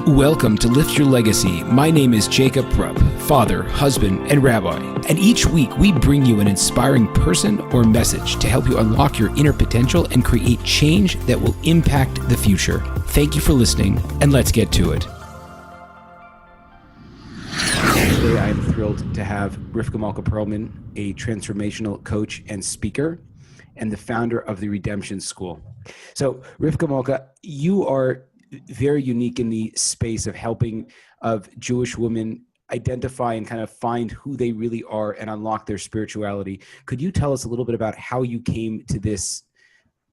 Welcome to Lift Your Legacy. My name is Jacob Rupp, father, husband, and rabbi. And each week we bring you an inspiring person or message to help you unlock your inner potential and create change that will impact the future. Thank you for listening, and let's get to it. Today I am thrilled to have Rivka Malka Perlman, a transformational coach and speaker, and the founder of the Redemption School. So Rivka Malka, you are very unique in the space of helping of Jewish women identify and kind of find who they really are and unlock their spirituality. Could you tell us a little bit about how you came to this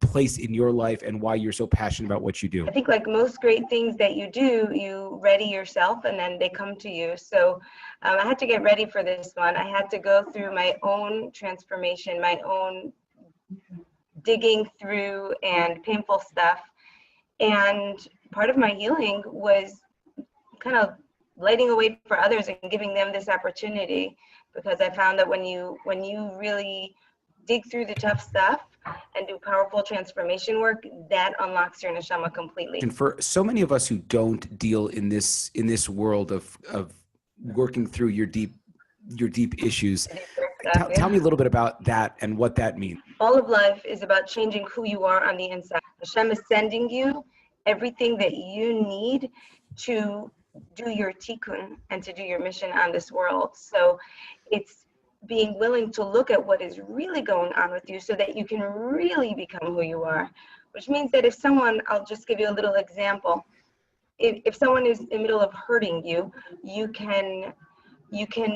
place in your life and why you're so passionate about what you do? I think like most great things that you do, you ready yourself and then they come to you. So I had to get ready for this one. I had to go through my own transformation, my own digging through and painful stuff. And part of my healing was kind of lighting a way for others and giving them this opportunity, because I found that when you really dig through the tough stuff and do powerful transformation work, that unlocks your neshama completely. And for so many of us who don't deal in this world of working through your deep issues, tell me a little bit about that and what that means. All of life is about changing who you are on the inside. Hashem is sending you everything that you need to do your tikkun and to do your mission on this world. So it's being willing to look at what is really going on with you so that you can really become who you are, which means that if someone, I'll just give you a little example. If someone is in the middle of hurting you, you can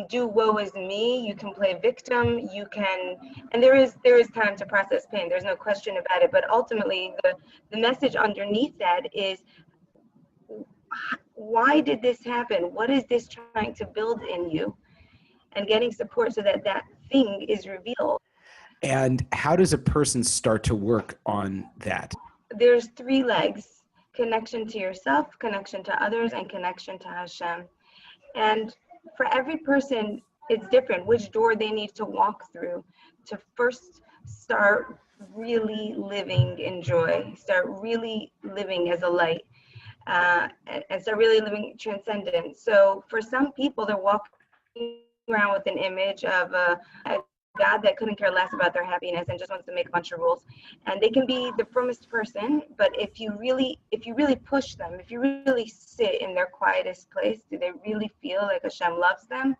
do woe is me, you can play victim, and there is time to process pain, there's no question about it, but ultimately the message underneath that is, why did this happen? What is this trying to build in you? And getting support so that that thing is revealed. And how does a person start to work on that? There's 3 legs: connection to yourself, connection to others, and connection to Hashem. And for every person, it's different which door they need to walk through to first start really living in joy, start really living as a light, and start really living transcendent. So for some people, they're walking around with an image of a God that couldn't care less about their happiness and just wants to make a bunch of rules. And they can be the firmest person, but if you really push them, if you really sit in their quietest place, do they really feel like Hashem loves them?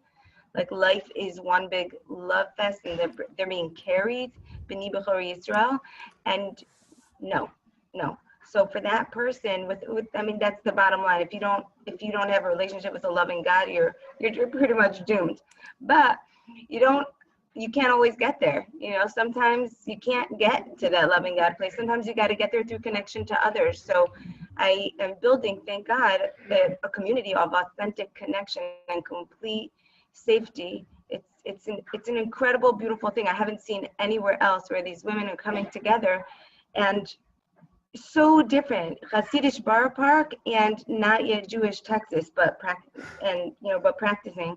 Like life is one big love fest and they're being carried, B'ni B'chor Yisrael? And no. So for that person, with I mean, that's the bottom line. If you don't have a relationship with a loving God, you're pretty much doomed. But you can't always get there. Sometimes you can't get to that loving God place. Sometimes you got to get there through connection to others. So I am building, thank God, a community of authentic connection and complete safety. It's an incredible, beautiful thing I haven't seen anywhere else, where these women are coming together and so different, Hasidic Bar Park and not yet Jewish Texas, but practicing,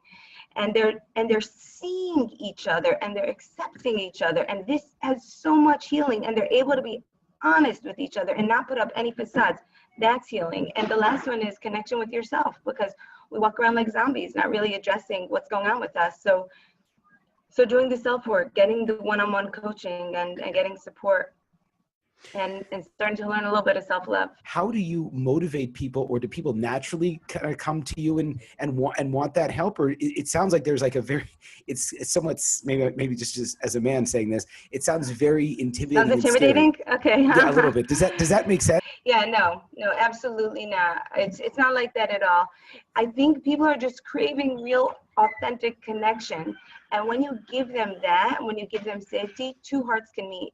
and they're seeing each other and they're accepting each other, and this has so much healing, and they're able to be honest with each other and not put up any facades. That's healing. And the last one is connection with yourself, because we walk around like zombies, not really addressing what's going on with us. So doing the self work, getting the one-on-one coaching and getting support. And starting to learn a little bit of self-love. How do you motivate people, or do people naturally kind of come to you and want that help? Or it sounds like there's like it's somewhat, maybe just as a man saying this, it sounds very intimidating. Sounds intimidating? Okay. Yeah, a little bit. Does that make sense? Yeah, no, absolutely not. It's not like that at all. I think people are just craving real, authentic connection. And when you give them that, when you give them safety, 2 hearts can meet.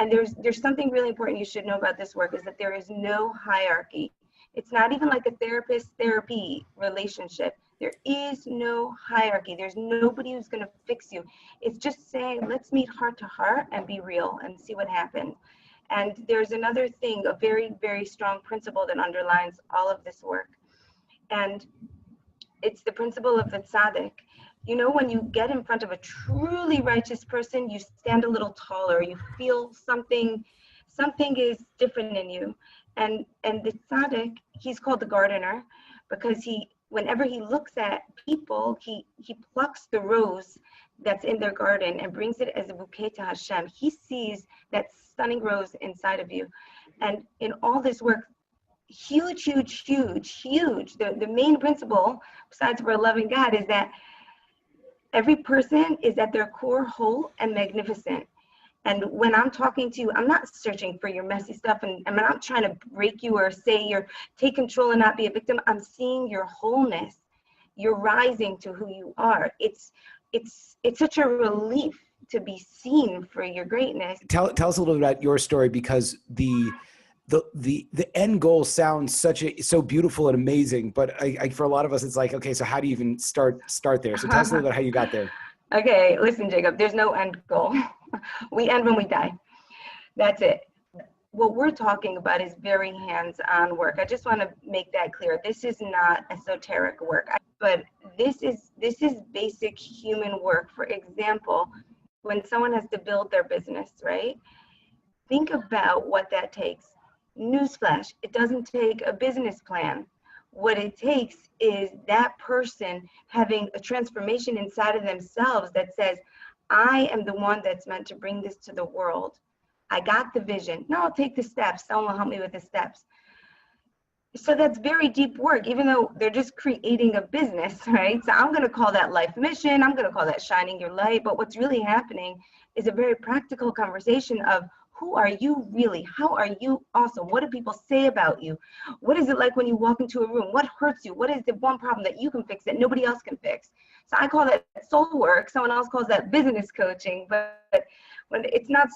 And there's something really important you should know about this work, is that there is no hierarchy. It's not even like a therapy relationship. There is no hierarchy. There's nobody who's going to fix you. It's just saying, let's meet heart to heart and be real and see what happens. And there's another thing, a very, very strong principle that underlines all of this work. And it's the principle of the tzaddik. When you get in front of a truly righteous person, you stand a little taller. You feel something is different in you. And the tzaddik, he's called the gardener, because whenever he looks at people, he plucks the rose that's in their garden and brings it as a bouquet to Hashem. He sees that stunning rose inside of you. And in all this work, huge, huge, huge, huge, the main principle, besides we're loving God, is that every person is at their core whole and magnificent. And when I'm talking to you, I'm not searching for your messy stuff, and I'm not trying to break you or say you're take control and not be a victim. I'm seeing your wholeness. You're rising to who you are. It's such a relief to be seen for your greatness. Tell us a little bit about your story, because the end goal sounds so beautiful and amazing, but for a lot of us, it's like, okay, so how do you even start there? So tell us a little bit how you got there. Okay, listen, Jacob, there's no end goal. We end when we die. That's it. What we're talking about is very hands-on work. I just want to make that clear. This is not esoteric work, but this is basic human work. For example, when someone has to build their business, right? Think about what that takes. Newsflash, it doesn't take a business plan. What it takes is that person having a transformation inside of themselves that says, I am the one that's meant to bring this to the world. I got the vision. Now I'll take the steps. Someone will help me with the steps. So that's very deep work, even though they're just creating a business, right? So I'm going to call that life mission. I'm going to call that shining your light. But what's really happening is a very practical conversation of, who are you really? How are you awesome? What do people say about you? What is it like when you walk into a room? What hurts you? What is the one problem that you can fix that nobody else can fix? So I call that soul work. Someone else calls that business coaching. But when it's not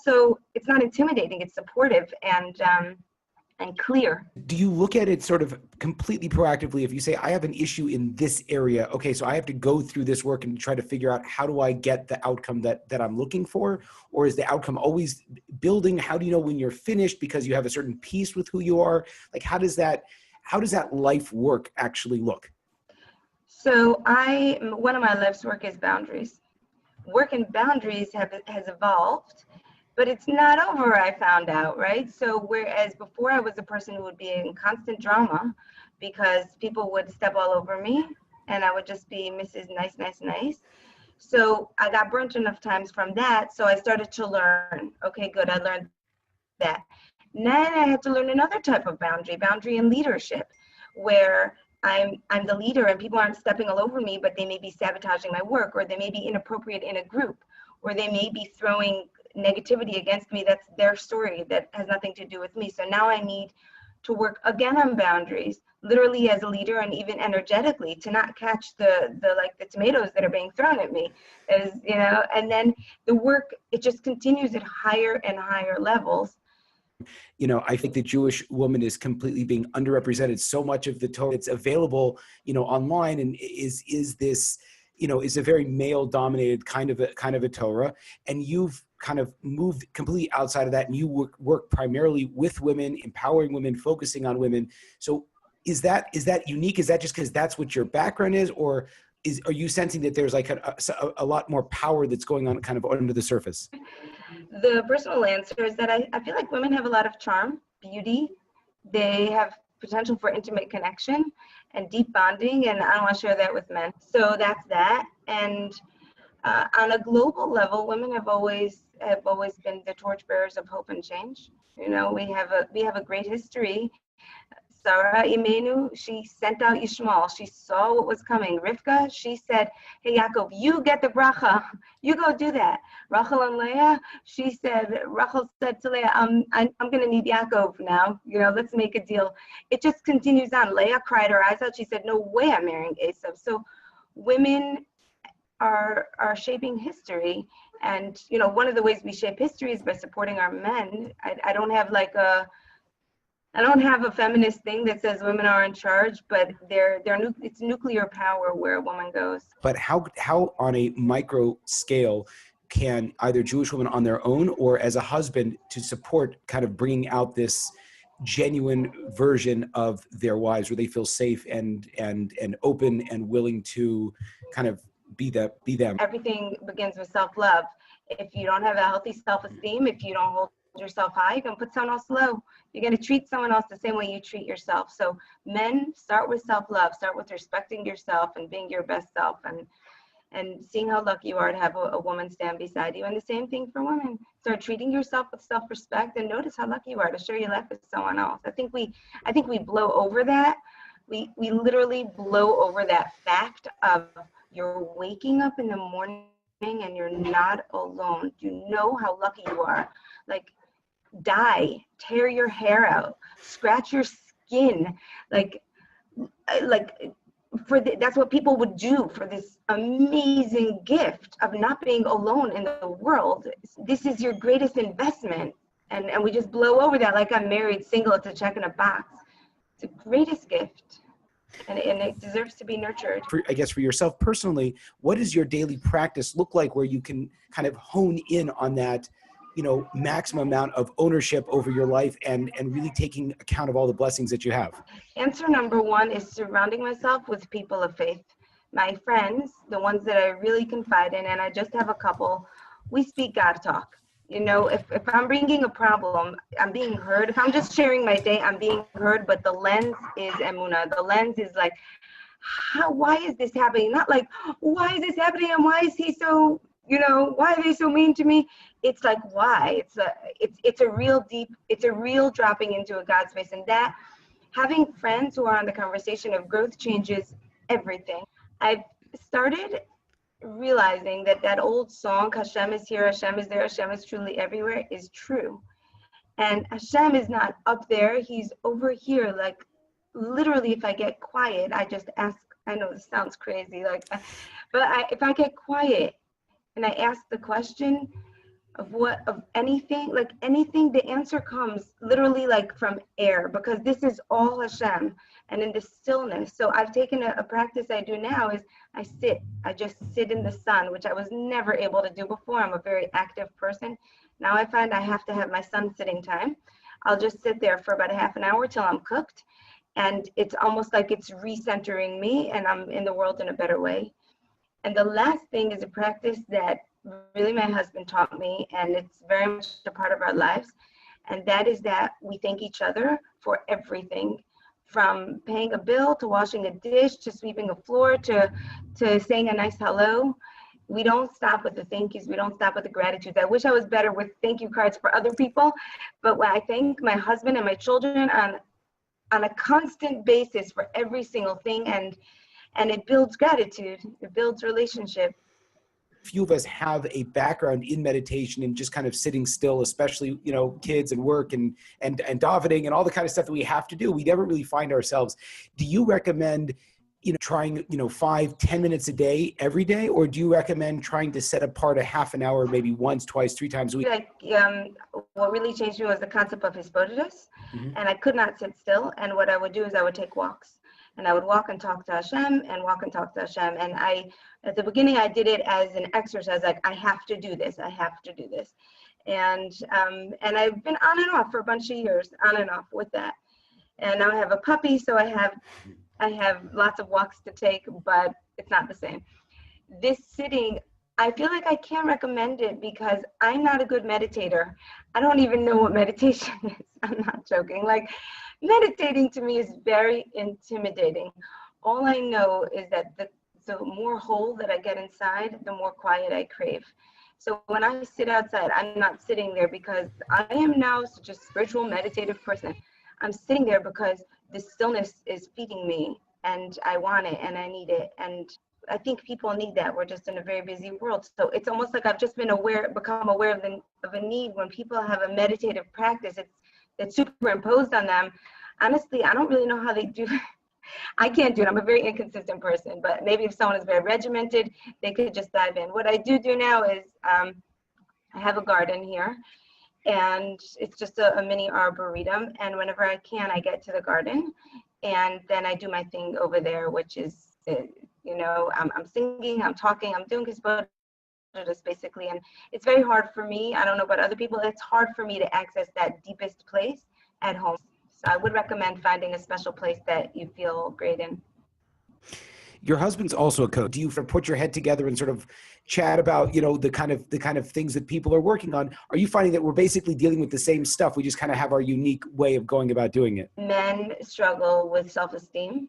intimidating. It's supportive and clear. Do you look at it sort of completely proactively? If you say, I have an issue in this area, okay, so I have to go through this work and try to figure out, how do I get the outcome that I'm looking for? Or is the outcome always building? How do you know when you're finished because you have a certain peace with who you are? Like, how does that life work actually look? So one of my life's work is boundaries. Work in boundaries has evolved. But it's not over, I found out, right? So whereas before I was a person who would be in constant drama because people would step all over me and I would just be Mrs. Nice, nice, nice. So I got burnt enough times from that. So I started to learn, okay, good, I learned that. Then I had to learn another type of boundary in leadership, where I'm the leader and people aren't stepping all over me, but they may be sabotaging my work, or they may be inappropriate in a group, or they may be throwing negativity against me. That's their story, that has nothing to do with me. So now I need to work again on boundaries, literally as a leader and even energetically, to not catch the tomatoes that are being thrown at me, and then the work, it just continues at higher and higher levels. I think the Jewish woman is completely being underrepresented. So much of the Torah that's available, online, and is this, is a very male dominated kind of a Torah. And you've kind of moved completely outside of that, and you work primarily with women, empowering women, focusing on women. So is that unique? Is that just because that's what your background is, or are you sensing that there's like a lot more power that's going on kind of under the surface? The personal answer is that I feel like women have a lot of charm, beauty. They have potential for intimate connection and deep bonding, and I don't want to share that with men. So that's that. And on a global level, women have always been the torchbearers of hope and change. We have a great history. Sarah Imenu, she sent out Yishmael. She saw what was coming. Rivka, she said, hey, Yaakov, you get the bracha. You go do that. Rachel and Leah, Rachel said to Leah, I'm going to need Yaakov now. Let's make a deal. It just continues on. Leah cried her eyes out. She said, no way I'm marrying Esav. So women are shaping history. And, one of the ways we shape history is by supporting our men. I don't have a feminist thing that says women are in charge, but it's nuclear power where a woman goes. But how on a micro scale can either Jewish women on their own or as a husband to support kind of bringing out this genuine version of their wives where they feel safe and open and willing to kind of be them? Everything begins with self-love. If you don't have a healthy self-esteem, if you don't hold yourself high, you're going to put someone else low. You're going to treat someone else the same way you treat yourself. So men, start with self-love. Start with respecting yourself and being your best self, and seeing how lucky you are to have a woman stand beside you. And the same thing for women. Start treating yourself with self-respect, and notice how lucky you are to share your life with someone else. I think we blow over that. We literally blow over that fact of you're waking up in the morning and you're not alone. You know how lucky you are. Like, dye, tear your hair out, scratch your skin, that's what people would do for this amazing gift of not being alone in the world. This is your greatest investment, and we just blow over that like I'm married, single, it's a check in a box. It's the greatest gift, and it deserves to be nurtured. I guess for yourself personally, what does your daily practice look like where you can kind of hone in on that, maximum amount of ownership over your life and really taking account of all the blessings that you have? Answer number one is surrounding myself with people of faith. My friends, the ones that I really confide in, and I just have a couple, we speak God talk. If I'm bringing a problem, I'm being heard. If I'm just sharing my day, I'm being heard, but the lens is emunah. The lens is like, why is this happening? Not like, why is this happening and why is he so, why are they so mean to me? It's like, why? It's a real dropping into a God space, and that having friends who are on the conversation of growth changes everything. I've started realizing that old song, Hashem is here, Hashem is there, Hashem is truly everywhere, is true. And Hashem is not up there, he's over here. Like, literally, if I get quiet, I just ask, I know this sounds crazy, if I get quiet and I ask the question of anything, the answer comes literally like from air, because this is all Hashem, and in the stillness. So I've taken a practice I do now is I just sit in the sun, which I was never able to do before. I'm a very active person. Now I find I have to have my sun sitting time. I'll just sit there for about a half an hour till I'm cooked, and it's almost like it's recentering me and I'm in the world in a better way. And the last thing is a practice that really my husband taught me, and it's very much a part of our lives, and that is that we thank each other for everything, from paying a bill to washing a dish to sweeping a floor to saying a nice hello. We don't stop with the thank yous. We don't stop with the gratitudes. I wish I was better with thank you cards for other people, but when I thank my husband and my children on a constant basis for every single thing, and it builds gratitude, it builds relationship. Few of us have a background in meditation and just kind of sitting still, especially, kids and work and davening and all the kind of stuff that we have to do. We never really find ourselves. Do you recommend, trying, 5-10 minutes a day, every day? Or do you recommend trying to set apart a half an hour, maybe once, twice, 3 times a week? What really changed me was the concept of his bodiless. Mm-hmm. And I could not sit still. And what I would do is I would take walks. And I would walk and talk to Hashem and walk and talk to Hashem. And at the beginning, I did it as an exercise, like, I have to do this. I have to do this. And I've been on and off for a bunch of years, on and off with that. And now I have a puppy, so I have lots of walks to take, but it's not the same. This sitting, I feel like I can't recommend it because I'm not a good meditator. I don't even know what meditation is. I'm not joking. Like, meditating to me is very intimidating. All I know is that the more whole that I get inside, the more quiet I crave. So when I sit outside, I'm not sitting there because I am now such a spiritual, meditative person. I'm sitting there because the stillness is feeding me, and I want it and I need it. And I think people need that. We're just in a very busy world. So it's almost like I've just become aware of a need when people have a meditative practice. It's superimposed on them. Honestly, I don't really know how they do it. I can't do it. I'm a very inconsistent person, but maybe if someone is very regimented, they could just dive in. What I do now is I have a garden here, and it's just a mini arboretum. And whenever I can, I get to the garden, and then I do my thing over there, which is, I'm singing, I'm talking, I'm doing his bodiless basically. And it's very hard for me. I don't know about other people. It's hard for me to access that deepest place at home. So I would recommend finding a special place that you feel great in. Your husband's also a coach. Do you put your head together and sort of chat about, the kind of things that people are working on? Are you finding that we're basically dealing with the same stuff? We just kind of have our unique way of going about doing it? Men struggle with self-esteem,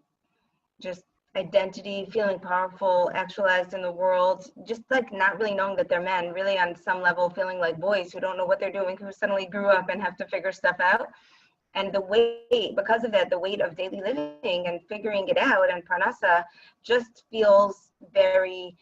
just identity, feeling powerful, actualized in the world, just like not really knowing that they're men, really on some level feeling like boys who don't know what they're doing, who suddenly grew up and have to figure stuff out. And the weight, because of that, the weight of daily living and figuring it out and parnasa just feels very,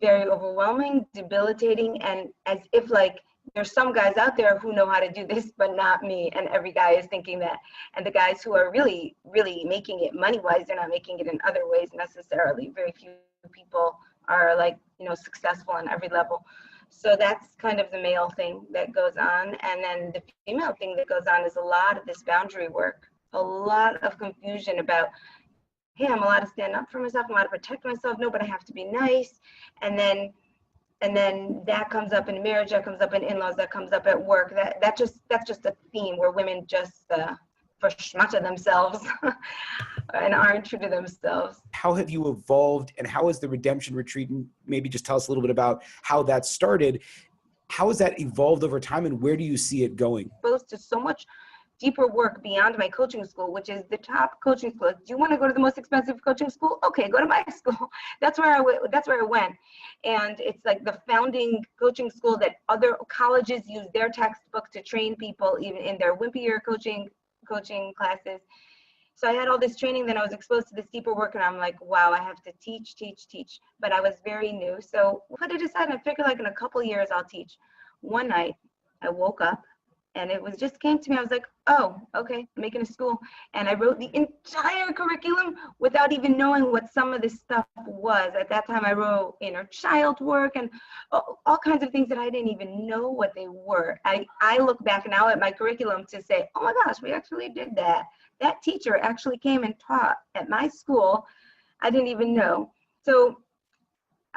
very overwhelming, debilitating, and as if like there's some guys out there who know how to do this, but not me. And every guy is thinking that. And the guys who are really, really making it money-wise, they're not making it in other ways necessarily. Very few people are like, successful on every level. So that's kind of the male thing that goes on. And then the female thing that goes on is a lot of this boundary work, a lot of confusion about, hey, I'm allowed to stand up for myself, I'm allowed to protect myself, no, but I have to be nice. And then that comes up in marriage, that comes up in in-laws, that comes up at work. That's just a theme where women just verschmata themselves and aren't true to themselves. How have you evolved, and how has the redemption retreat, and maybe just tell us a little bit about how that started? How has that evolved over time, and where do you see it going? Exposed to so much deeper work beyond my coaching school, which is the top coaching school. Do you want to go to the most expensive coaching school? Okay, go to my school. That's where I went. And it's like the founding coaching school that other colleges use their textbook to train people, even in their wimpier coaching classes. So I had all this training, then I was exposed to this deeper work, and I'm like, wow, I have to teach. But I was very new. So what I decided, I figured like in a couple years I'll teach. One night I woke up and it just came to me. I was like, oh, okay, I'm making a school. And I wrote the entire curriculum without even knowing what some of this stuff was. At that time, I wrote inner child work and all kinds of things that I didn't even know what they were. I look back now at my curriculum to say, oh my gosh, we actually did that. That teacher actually came and taught at my school. I didn't even know. So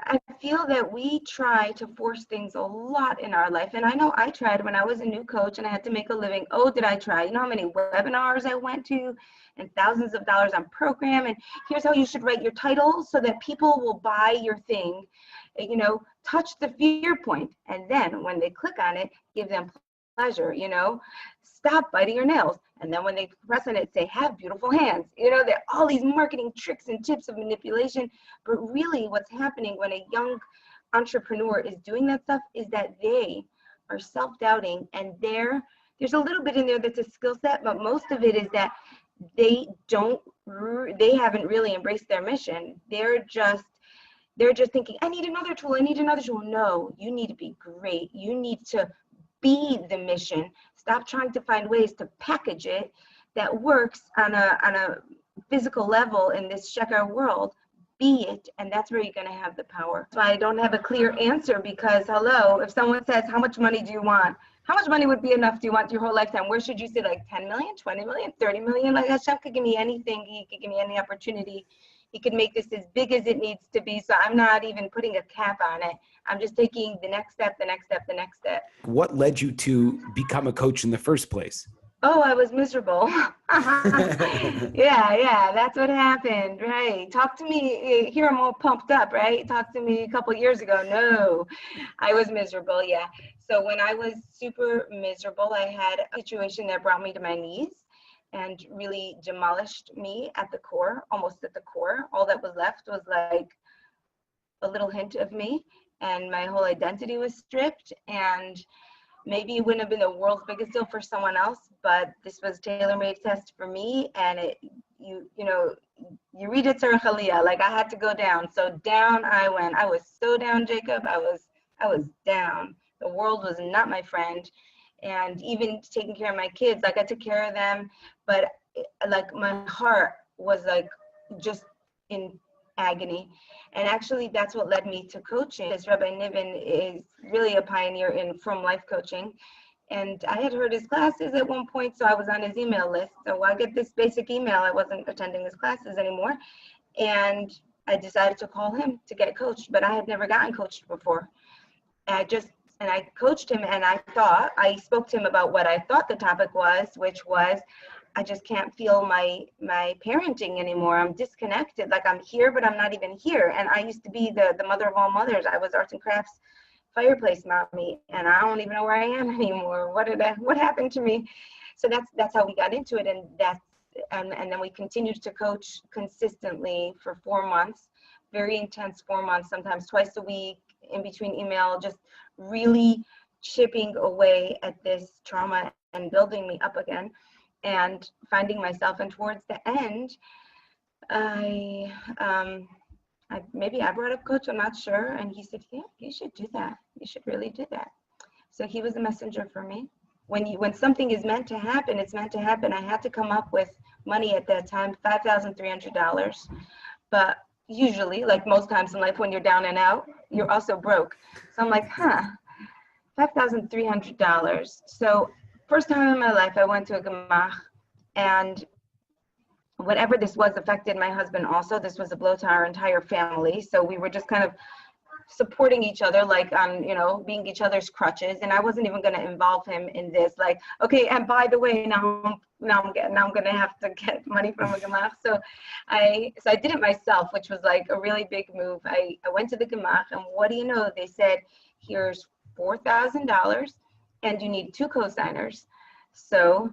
I feel that we try to force things a lot in our life. And I know I tried when I was a new coach and I had to make a living. Oh, did I try? You know how many webinars I went to and thousands of dollars on program. And here's how you should write your title so that people will buy your thing. Touch the fear point. And then when they click on it, give them pleasure, stop biting your nails. And then when they press on it, say, have beautiful hands. There are all these marketing tricks and tips of manipulation. But really what's happening when a young entrepreneur is doing that stuff is that they are self-doubting, and there's a little bit in there that's a skill set, but most of it is that they haven't really embraced their mission. They're just thinking, I need another tool. No, you need to be great. You need to be the mission. Stop trying to find ways to package it that works on a physical level in this sheker world. Be it, and that's where you're going to have the power. So I don't have a clear answer because, hello, if someone says, how much money do you want? How much money would be enough do you want your whole lifetime? Where should you say, like 10 million, 20 million, 30 million? Like Hashem could give me anything. He could give me any opportunity. He could make this as big as it needs to be. So I'm not even putting a cap on it. I'm just taking the next step. What led you to become a coach in the first place? Oh, I was miserable. Yeah, that's what happened, right? Talk to me, here I'm all pumped up, right? Talk to me a couple years ago. No, I was miserable, yeah. So when I was super miserable, I had a situation that brought me to my knees and really demolished me at the core, almost at the core. All that was left was like a little hint of me, and my whole identity was stripped. And maybe it wouldn't have been the world's biggest deal for someone else, but this was tailor-made test for me. And you read it Tzarech Aliyah, like I had to go down. So down I went. I was so down, Jacob. I was down. The world was not my friend. And even taking care of my kids, like I took care of them, but like my heart was like just in agony. And actually that's what led me to coaching. This Rabbi Niven is really a pioneer in from life coaching. And I had heard his classes at one point, so I was on his email list. So I get this basic email. I wasn't attending his classes anymore. And I decided to call him to get coached, but I had never gotten coached before. And I coached him, and I spoke to him about what I thought the topic was, which was, I just can't feel my parenting anymore. I'm disconnected. Like I'm here, but I'm not even here. And I used to be the mother of all mothers. I was arts and crafts fireplace mommy, and I don't even know where I am anymore. What happened to me? So that's how we got into it, and then we continued to coach consistently for 4 months, very intense 4 months, sometimes twice a week, in between email, just really chipping away at this trauma and building me up again and finding myself. And towards the end, maybe I brought up coach, I'm not sure. And he said, yeah, you should do that. You should really do that. So he was a messenger for me. When something is meant to happen, it's meant to happen. I had to come up with money at that time, $5,300. But usually, like most times in life, when you're down and out, you're also broke. So I'm like, $5,300. So first time in my life, I went to a gemach, and whatever this was affected my husband also. This was a blow to our entire family. So we were just kind of supporting each other, like on, being each other's crutches. And I wasn't even going to involve him in this. Like, okay, and by the way, now I'm going to have to get money from a gemach. So I did it myself, which was like a really big move. I went to the gemach, and what do you know? They said, here's $4,000, and you need 2 co-signers. So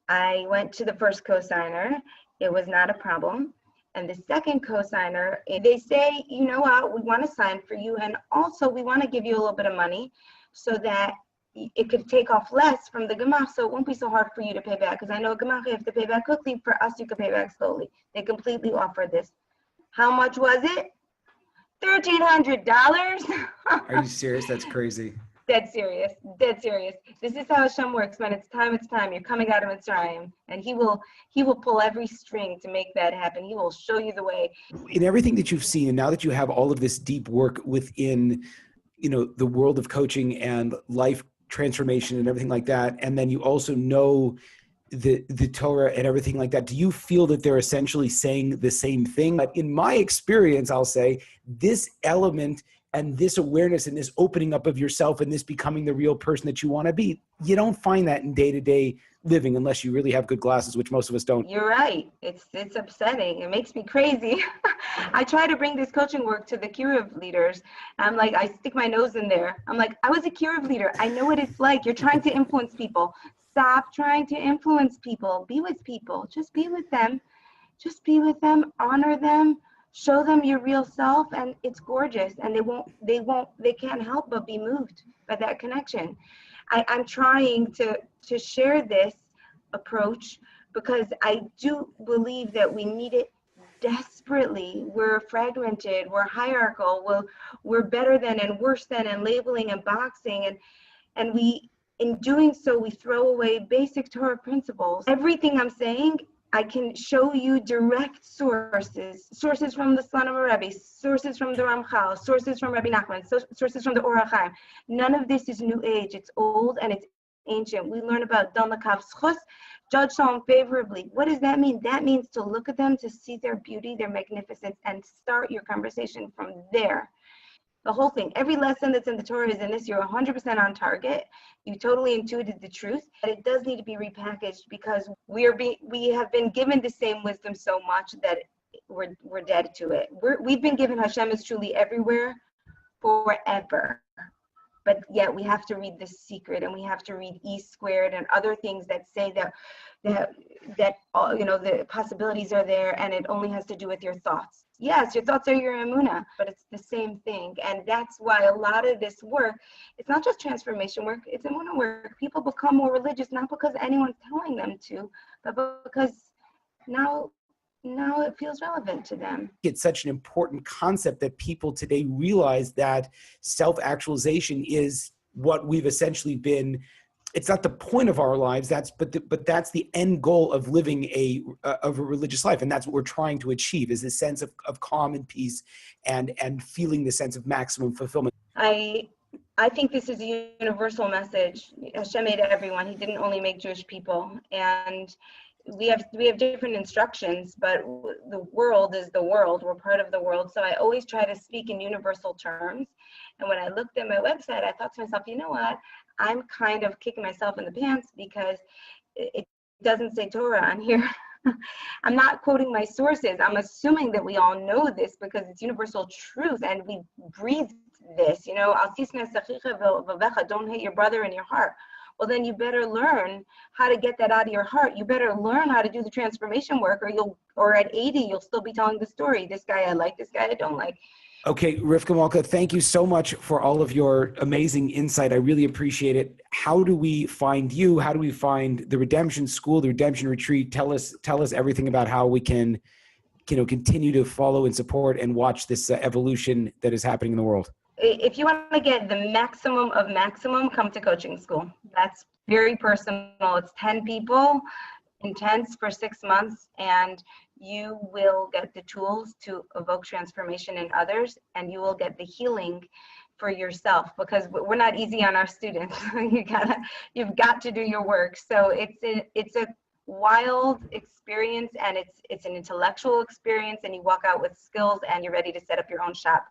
I went to the first co-signer. It was not a problem. And the second co-signer, they say, you know what, we want to sign for you. And also we want to give you a little bit of money so that it could take off less from the gemach, so it won't be so hard for you to pay back. Because I know gemach, you have to pay back quickly. For us, you could pay back slowly. They completely offered this. How much was it? $1,300. Are you serious? That's crazy. Dead serious. This is how Hashem works. When it's time, you're coming out of Mitzrayim, and he will pull every string to make that happen. He will show you the way. In everything that you've seen, and now that you have all of this deep work within, the world of coaching and life transformation and everything like that, and then you also know the Torah and everything like that, do you feel that they're essentially saying the same thing? But in my experience, I'll say this element and this awareness and this opening up of yourself and this becoming the real person that you want to be, you don't find that in day-to-day living unless you really have good glasses, which most of us don't. You're right. It's upsetting. It makes me crazy. I try to bring this coaching work to the Kiruv leaders. I'm like, I stick my nose in there. I'm like, I was a Kiruv leader. I know what it's like. You're trying to influence people. Stop trying to influence people. Be with people. Just be with them. Honor them. Show them your real self, and it's gorgeous. And they can't help but be moved by that connection. I'm trying to share this approach because I do believe that we need it desperately. We're fragmented, we're hierarchical, we're better than and worse than, and labeling and boxing, and we, in doing so, we throw away basic Torah principles. Everything I'm saying, I can show you direct sources from the Son of a Rebbe, sources from the Ramchal, sources from Rabbi Nachman, sources from the Or HaChaim. None of this is new age. It's old and it's ancient. We learn about Dan Lakav Schus, judge someone favorably. What does that mean? That means to look at them, to see their beauty, their magnificence, and start your conversation from there. The whole thing, every lesson that's in the Torah is in this. You're 100% on target. You totally intuited the truth. But it does need to be repackaged because we have been given the same wisdom so much that we're dead to it. We've been given Hashem is truly everywhere forever. But yet we have to read The Secret, and we have to read E Squared and other things that say that all, the possibilities are there, and it only has to do with your thoughts. Yes, your thoughts are your emunah, but it's the same thing. And that's why a lot of this work, it's not just transformation work, it's emunah work. People become more religious, not because anyone's telling them to, but because now it feels relevant to them. It's such an important concept that people today realize that self-actualization is what we've essentially been. It's not the point of our lives, but that's the end goal of living a religious life, and that's what we're trying to achieve, is this sense of calm and peace and feeling the sense of maximum fulfillment. I think this is a universal message. Hashem made everyone. He didn't only make Jewish people, and we have different instructions, but the world is the world. We're part of the world. So I always try to speak in universal terms. And when I looked at my website, I thought to myself, you know what? I'm kind of kicking myself in the pants because it doesn't say Torah on here. I'm not quoting my sources. I'm assuming that we all know this because it's universal truth and we breathe this. You know, don't hate your brother in your heart. Well, then you better learn how to get that out of your heart. You better learn how to do the transformation work, or at 80, you'll still be telling the story. This guy I like, this guy I don't like. Okay, Rivka Malka, thank you so much for all of your amazing insight. I really appreciate it. How do we find you? How do we find the Redemption School, the Redemption Retreat? Tell us everything about how we can, continue to follow and support and watch this evolution that is happening in the world. If you want to get the maximum of maximum, come to coaching school. That's very personal. It's 10 people, intense for 6 months, and you will get the tools to evoke transformation in others, and you will get the healing for yourself, because we're not easy on our students. You've got to do your work. So it's a wild experience, and it's an intellectual experience, and you walk out with skills and you're ready to set up your own shop.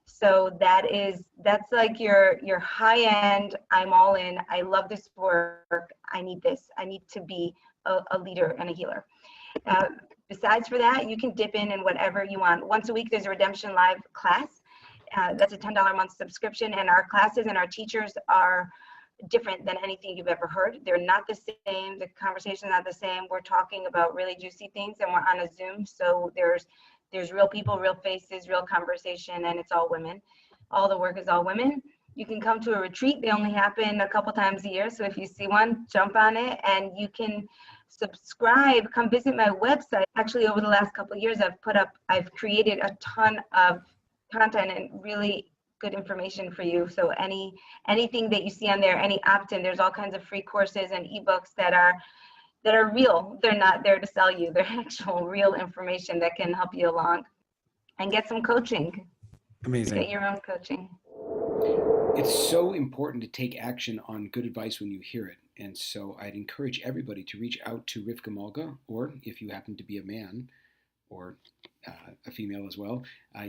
So that's like your high end, I'm all in, I love this work, I need this, I need to be a leader and a healer. Besides for that, you can dip in whatever you want. Once a week, there's a Redemption Live class. That's a $10 a month subscription, and our classes and our teachers are different than anything you've ever heard. They're not the same. The conversation's not the same. We're talking about really juicy things, and we're on a Zoom, so there's real people, real faces, real conversation, and it's all women. All the work is all women. You can come to a retreat. They only happen a couple times a year, so if you see one, jump on it, and you can subscribe. Come visit my website. Actually, over the last couple of years, I've created a ton of content and really good information for you. So anything that you see on there, any opt-in, there's all kinds of free courses and ebooks that are real. They're not there to sell you. They're actual real information that can help you along and get some coaching. Amazing. Get your own coaching. It's so important to take action on good advice when you hear it. And so I'd encourage everybody to reach out to Rivka Malka, or if you happen to be a man or a female as well,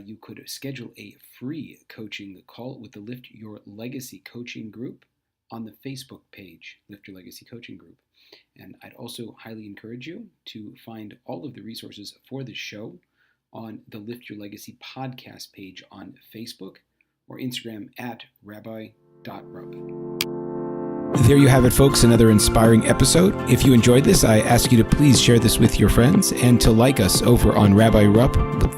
you could schedule a free coaching call with the Lift Your Legacy coaching group on the Facebook page, Lift Your Legacy coaching group. And I'd also highly encourage you to find all of the resources for this show on the Lift Your Legacy podcast page on Facebook or Instagram at rabbi.rub. There you have it, folks, another inspiring episode. If you enjoyed this, I ask you to please share this with your friends and to like us over on Rabbi Rupp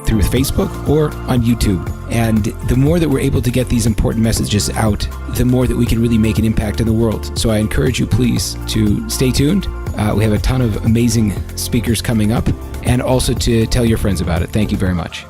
through Facebook or on YouTube. And the more that we're able to get these important messages out, the more that we can really make an impact in the world. So I encourage you, please, to stay tuned. We have a ton of amazing speakers coming up, and also to tell your friends about it. Thank you very much.